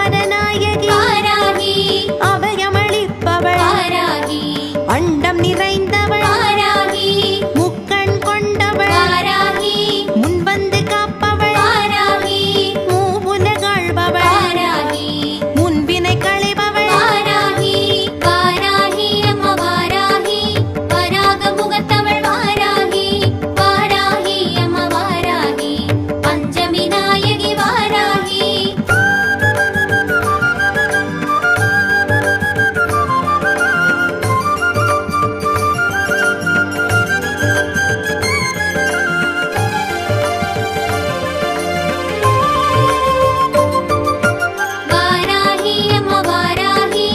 அமரநாயகி வாராகி அபயமளிப்பவள் வாராகி அண்டம் நிறைந்தவள் வாராகி முக்கண் கொண்டவள் வாராகி முன்வந்து காப்பவள் வாராகி மூவுலகாள்பவள் வாராகி முன்வினை களைபவள் வாராகி வாராகி அம்மா வாராகி வராக முகத்தவள் வாராகி வாராகி அம்மா வாராகி பஞ்சமி நாயகி வாராகி வாராகி அம்மா வாராகி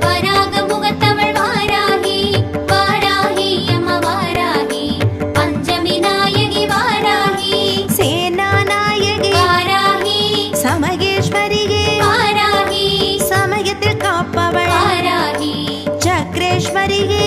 வராக முகத்தவள் வாராகி வாராகி அம்மா வாராகி பஞ்சமி நாயகி வாராகி சேனாநாயகி வாராகி சமகேஸ்வரியே வாராகி சமயத்தில் காப்பவள் வாராகி சக்ரேஸ்வரியே